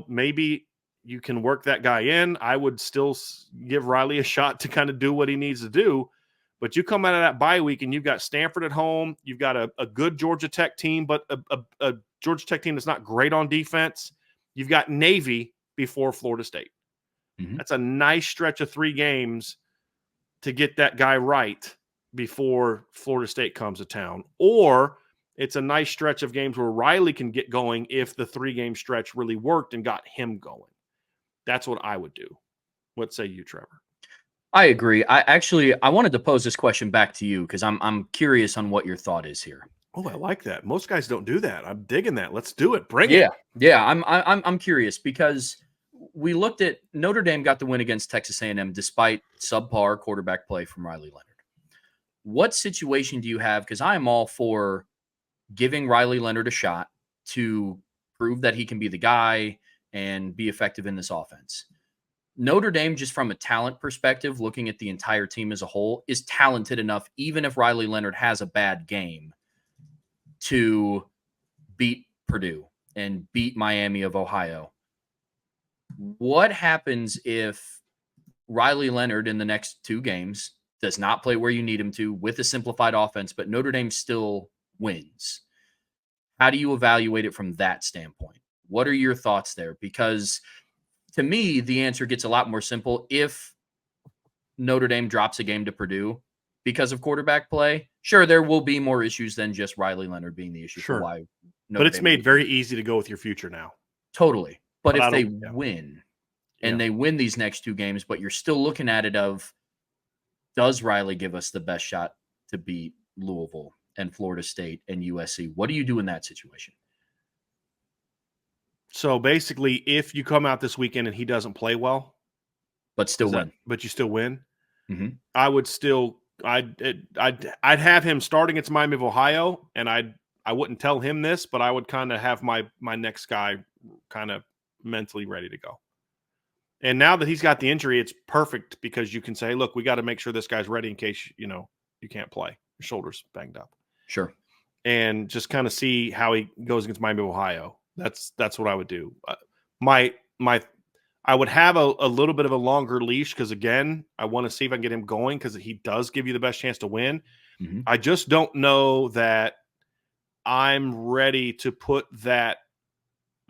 maybe you can work that guy in. I would still give Riley a shot to kind of do what he needs to do. But you come out of that bye week and you've got Stanford at home. You've got a good Georgia Tech team, but a Georgia Tech team that's not great on defense. You've got Navy before Florida State. That's a nice stretch of 3 games to get that guy right before Florida State comes to town. Or it's a nice stretch of games where Riley can get going if the 3-game stretch really worked and got him going. That's what I would do. What say you, Trevor? I agree. I wanted to pose this question back to you because I'm curious on what your thought is here. Oh, I like that. Most guys don't do that. I'm digging that. Let's do it. Bring Yeah, it. yeah. I'm curious because we looked at Notre Dame got the win against Texas A&M despite subpar quarterback play from Riley Leonard. What situation do you have? Because I am all for giving Riley Leonard a shot to prove that he can be the guy and be effective in this offense. Notre Dame, just from a talent perspective, looking at the entire team as a whole, is talented enough, even if Riley Leonard has a bad game, to beat Purdue and beat Miami of Ohio. What happens if Riley Leonard in the next 2 games does not play where you need him to with a simplified offense, but Notre Dame still wins? How do you evaluate it from that standpoint? What are your thoughts there? Because to me, the answer gets a lot more simple if Notre Dame drops a game to Purdue because of quarterback play. Sure, there will be more issues than just Riley Leonard being the issue for Sure. why But it's made very easy to go with your future now. Totally. But if I they don't- yeah. win Yeah. and they win these next 2 games, but you're still looking at it of, does Riley give us the best shot to beat Louisville and Florida State and USC? What do you do in that situation? So basically, if you come out this weekend and he doesn't play well, But still win. but you still win, Mhm. I would still I'd have him start against Miami of Ohio, and I wouldn't tell him this, but I would kind of have my next guy kind of mentally ready to go. And now that he's got the injury, it's perfect because you can say, look, we got to make sure this guy's ready in case you can't play. Your shoulder's banged up. Sure. And just kind of see how he goes against Miami of Ohio. That's what I would do. I would have a little bit of a longer leash because, again, I want to see if I can get him going because he does give you the best chance to win. Mhm. I just don't know that I'm ready to put that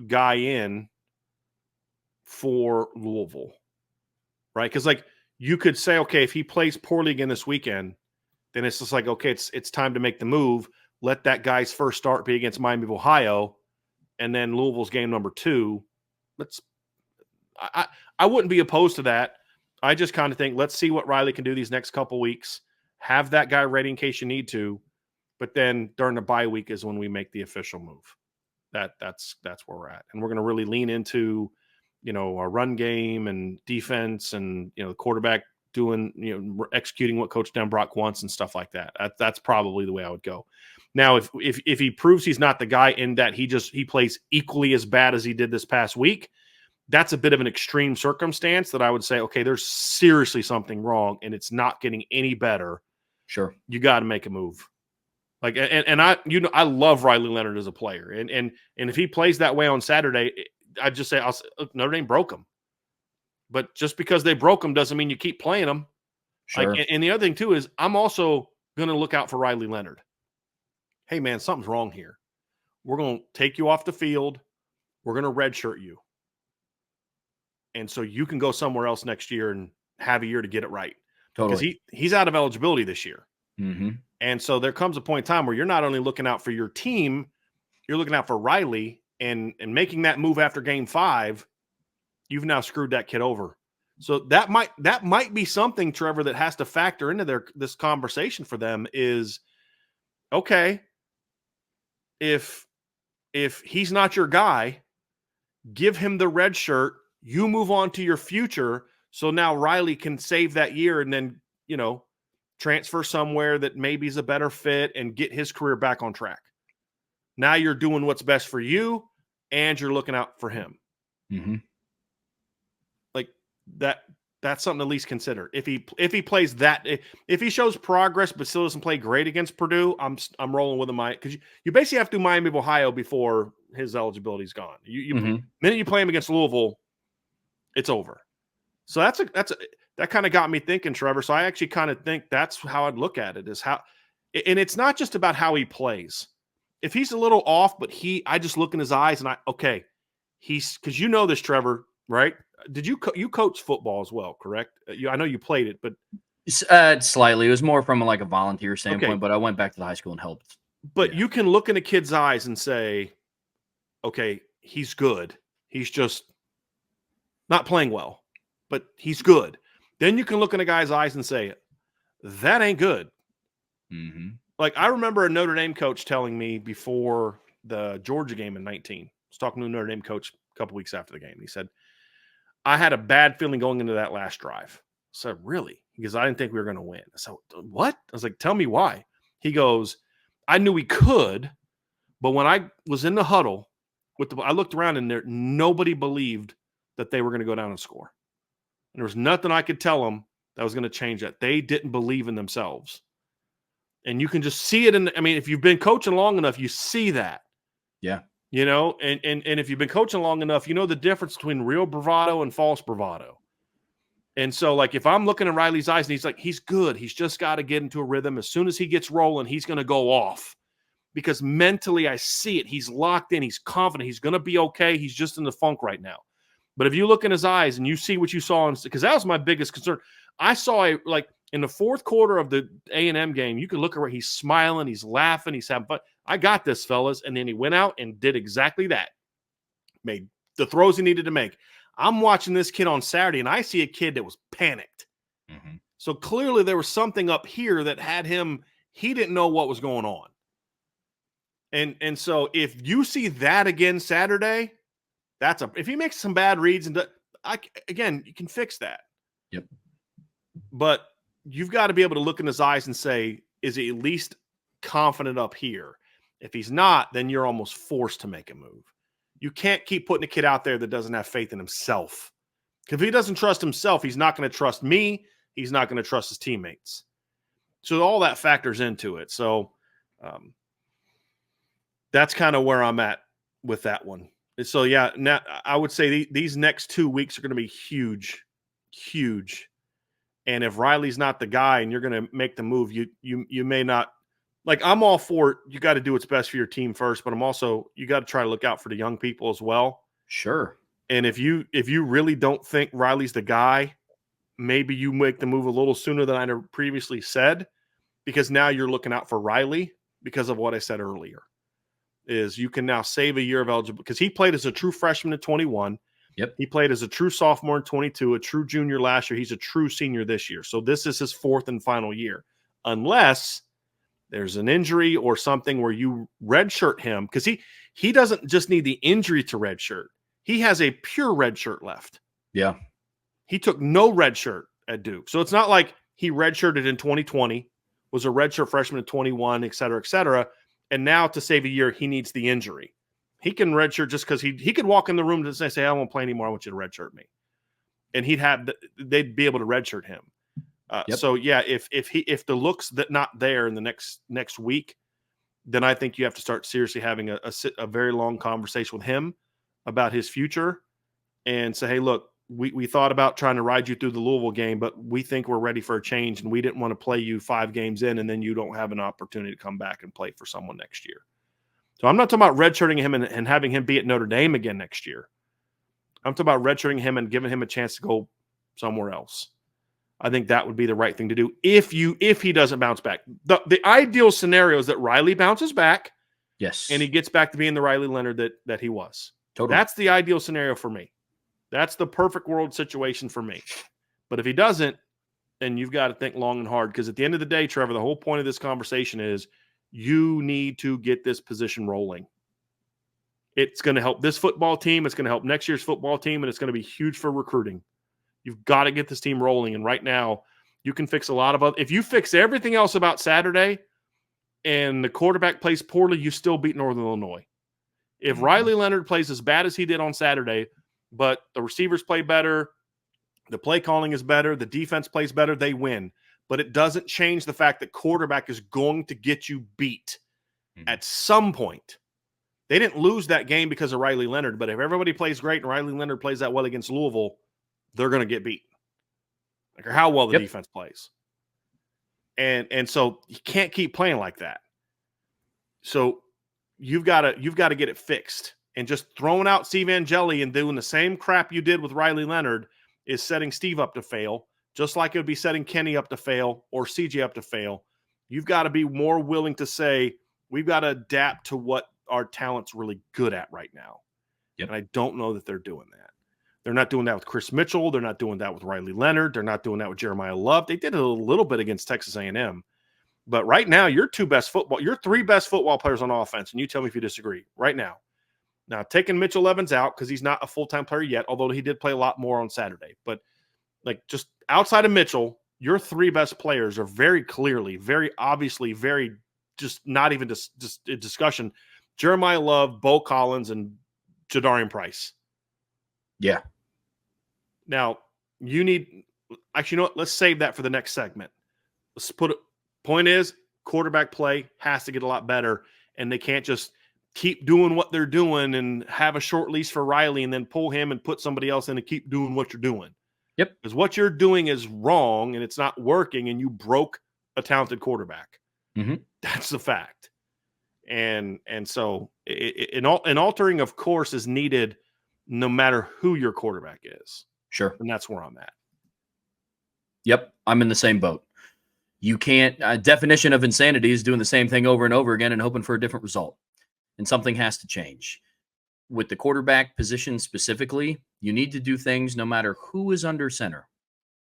guy in for Louisville, right? Because, you could say, okay, if he plays poorly again this weekend, then it's just like, okay, it's time to make the move. Let that guy's first start be against Miami of Ohio, and then Louisville's game number 2. I wouldn't be opposed to that. I just kind of think, let's see what Riley can do these next couple weeks. Have that guy ready in case you need to, but then during the bye week is when we make the official move. That's where we're at, and we're going to really lean into, our run game and defense, and the quarterback doing, executing what Coach Denbrock wants and stuff like that. That's probably the way I would go. Now, if he proves he's not the guy in that he plays equally as bad as he did this past week, that's a bit of an extreme circumstance that I would say, okay, there's seriously something wrong and it's not getting any better. Sure. You got to make a move. I love Riley Leonard as a player. And if he plays that way on Saturday, I'd just say, Notre Dame broke him. But just because they broke him doesn't mean you keep playing them. Sure. And the other thing too is I'm also going to look out for Riley Leonard. Hey man, something's wrong here. We're going to take you off the field. We're going to redshirt you. And so you can go somewhere else next year and have a year to get it right. Totally. Because he's out of eligibility this year. Mm-hmm. And so there comes a point in time where you're not only looking out for your team, you're looking out for Riley, and making that move after game 5, you've now screwed that kid over. So that might be something, Trevor, that has to factor into this conversation for them is, okay, if he's not your guy, give him the red shirt. You move on to your future. So now Riley can save that year and then, transfer somewhere that maybe is a better fit and get his career back on track. Now you're doing what's best for you and you're looking out for him. Mm-hmm. That's something to at least consider. If he plays that, if he shows progress but still doesn't play great against Purdue, I'm rolling with him. Because you basically have to do Miami of Ohio before his eligibility's gone. Minute you play him against Louisville, it's over. So that kind of got me thinking, Trevor. So I actually kind of think that's how I'd look at it, is how, and it's not just about how he plays. If he's a little off, but I just look in his eyes and he's, because this, Trevor, right? Did you coach football as well, correct? I know you played it, but slightly. It was more from a volunteer standpoint, okay. But I went back to the high school and helped. But you can look in a kid's eyes and say, okay, he's good. He's just not playing well, but he's good. Then you can look in a guy's eyes and say, that ain't good. Mm-hmm. Like, I remember a Notre Dame coach telling me before the Georgia game in 19, I was talking to a Notre Dame coach a couple weeks after the game. He said, I had a bad feeling going into that last drive. I said, really? Because I didn't think we were going to win. I said, what? I was like, tell me why. He goes, I knew we could, but when I was in the huddle, I looked around and nobody believed that they were going to go down and score. And there was nothing I could tell them that was going to change that. They didn't believe in themselves. And you can just see it if you've been coaching long enough, you see that. Yeah. You know, and if you've been coaching long enough, you know the difference between real bravado and false bravado. And so, like, if I'm looking at Riley's eyes and he's like, he's good. He's just got to get into a rhythm. As soon as he gets rolling, he's going to go off. Because mentally, I see it. He's locked in. He's confident. He's going to be okay. He's just in the funk right now. But if you look in his eyes and you see what you saw, because that was my biggest concern. I saw in the fourth quarter of the A&M game, you could look at where he's smiling, he's laughing, he's having fun. I got this, fellas. And then he went out and did exactly that. Made the throws he needed to make. I'm watching this kid on Saturday, and I see a kid that was panicked. Mm-hmm. So clearly there was something up here that had him, he didn't know what was going on. And so if you see that again Saturday, if he makes some bad reads, again, you can fix that. Yep. But you've got to be able to look in his eyes and say, is he at least confident up here? If he's not, then you're almost forced to make a move. You can't keep putting a kid out there that doesn't have faith in himself. If he doesn't trust himself, he's not going to trust me. He's not going to trust his teammates. So all that factors into it. So that's kind of where I'm at with that one. And so, yeah, now I would say these next 2 weeks are going to be huge, huge. And if Riley's not the guy and you're going to make the move, you may not. Like, I'm all for it. You got to do what's best for your team first, but you got to try to look out for the young people as well. Sure. And if you really don't think Riley's the guy, maybe you make the move a little sooner than I previously said, because now you're looking out for Riley because of what I said earlier. Is you can now save a year of eligibility, because he played as a true freshman in 21. Yep. He played as a true sophomore in 22, a true junior last year. He's a true senior this year. So this is his fourth and final year, unless there's an injury or something where you redshirt him, because he doesn't just need the injury to redshirt. He has a pure redshirt left. Yeah. He took no redshirt at Duke. So it's not like he redshirted in 2020, was a redshirt freshman in 21, et cetera, and now to save a year, he needs the injury. He can redshirt just because he could walk in the room and say, I won't play anymore. I want you to redshirt me. And they'd be able to redshirt him. Yep. So yeah, if the look's not there in the next week, then I think you have to start seriously having a very long conversation with him about his future, and say, hey, look, we thought about trying to ride you through the Louisville game, but we think we're ready for a change, and we didn't want to play you 5 games in, and then you don't have an opportunity to come back and play for someone next year. So I'm not talking about redshirting him and having him be at Notre Dame again next year. I'm talking about redshirting him and giving him a chance to go somewhere else. I think that would be the right thing to do if he doesn't bounce back. The ideal scenario is that Riley bounces back, yes, and he gets back to being the Riley Leonard that he was. Totally. That's the ideal scenario for me. That's the perfect world situation for me. But if he doesn't, then you've got to think long and hard, because at the end of the day, Trevor, the whole point of this conversation is you need to get this position rolling. It's going to help this football team. It's going to help next year's football team, and it's going to be huge for recruiting. You've got to get this team rolling. And right now, you can fix a lot of if you fix everything else about Saturday and the quarterback plays poorly, you still beat Northern Illinois. If Riley Leonard plays as bad as he did on Saturday, but the receivers play better, the play calling is better, the defense plays better, they win. But it doesn't change the fact that quarterback is going to get you beat at some point. They didn't lose that game because of Riley Leonard, but if everybody plays great and Riley Leonard plays that well against Louisville, they're going to get beat. Like, or how well the defense plays. And so you can't keep playing like that. So you've got to get it fixed. And just throwing out Steve Angeli and doing the same crap you did with Riley Leonard is setting Steve up to fail, just like it would be setting Kenny up to fail or CJ up to fail. You've got to be more willing to say, we've got to adapt to what our talent's really good at right now. Yep. And I don't know that they're doing that. They're not doing that with Chris Mitchell. They're not doing that with Riley Leonard. They're not doing that with Jeremiah Love. They did it a little bit against Texas A&M. But right now, your three best football players on offense, and you tell me if you disagree right now. Now, taking Mitchell Evans out because he's not a full-time player yet, although he did play a lot more on Saturday. But like just outside of Mitchell, your three best players are very clearly, very obviously, very just not even just a discussion. Jeremiah Love, Bo Collins, and Jadarian Price. Yeah. Now, you need – actually, you know what? Let's save that for the next segment. Let's put it – point is, quarterback play has to get a lot better, and they can't just keep doing what they're doing and have a short leash for Riley and then pull him and put somebody else in and keep doing what you're doing. Yep. Because what you're doing is wrong and it's not working, and you broke a talented quarterback. Mm-hmm. That's the fact. And so an altering of course is needed no matter who your quarterback is. Sure. And that's where I'm at. Yep. I'm in the same boat. You can't definition of insanity is doing the same thing over and over again and hoping for a different result. And something has to change. With the quarterback position specifically, you need to do things no matter who is under center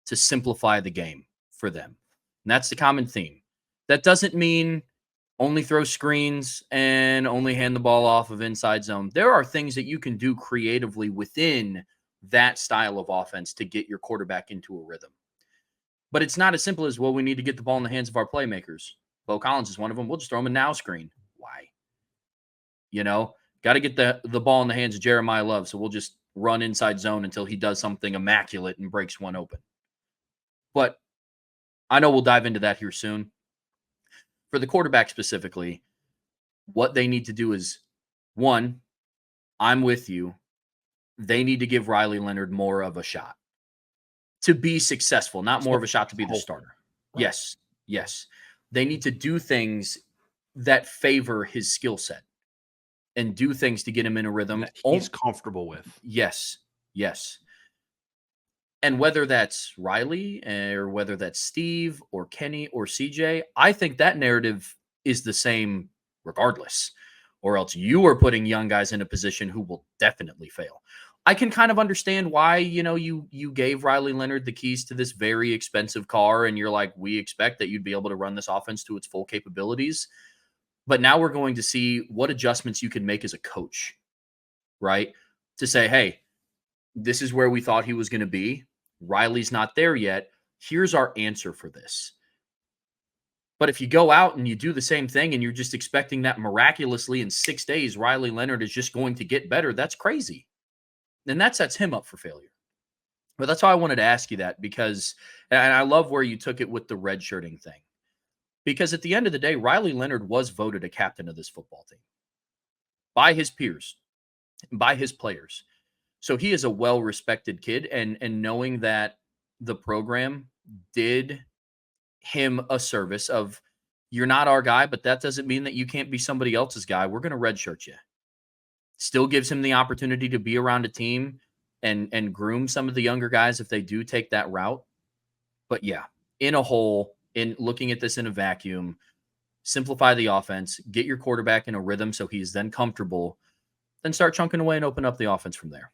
to simplify the game for them. And that's the common theme. That doesn't mean only throw screens and only hand the ball off of inside zone. There are things that you can do creatively within that style of offense to get your quarterback into a rhythm. But it's not as simple as, well, we need to get the ball in the hands of our playmakers. Bo Collins is one of them. We'll just throw him a now screen. Why? Got to get the ball in the hands of Jeremiah Love, so we'll just run inside zone until he does something immaculate and breaks one open. But I know we'll dive into that here soon. For the quarterback specifically, what they need to do is, one, I'm with you. They need to give Riley Leonard more of a shot to be successful, not more of a shot to be the starter. Right. Yes. They need to do things that favor his skill set and do things to get him in a rhythm that he's comfortable with. Yes. And whether that's Riley or whether that's Steve or Kenny or CJ, I think that narrative is the same regardless. Or else you are putting young guys in a position who will definitely fail. I can kind of understand why, you gave Riley Leonard the keys to this very expensive car and you're like, we expect that you'd be able to run this offense to its full capabilities. But now we're going to see what adjustments you can make as a coach, right? To say, hey, this is where we thought he was going to be. Riley's not there yet. Here's our answer for this. But if you go out and you do the same thing and you're just expecting that miraculously in 6 days, Riley Leonard is just going to get better, that's crazy. And that sets him up for failure. But that's how I wanted to ask you that, because, and I love where you took it with the redshirting thing. Because at the end of the day, Riley Leonard was voted a captain of this football team by his peers, by his players. So he is a well-respected kid, and knowing that the program did him a service of, you're not our guy, but that doesn't mean that you can't be somebody else's guy. We're going to redshirt you. Still gives him the opportunity to be around a team and groom some of the younger guys if they do take that route. But yeah, in a whole, in looking at this in a vacuum, simplify the offense, get your quarterback in a rhythm so he's then comfortable, then start chunking away and open up the offense from there.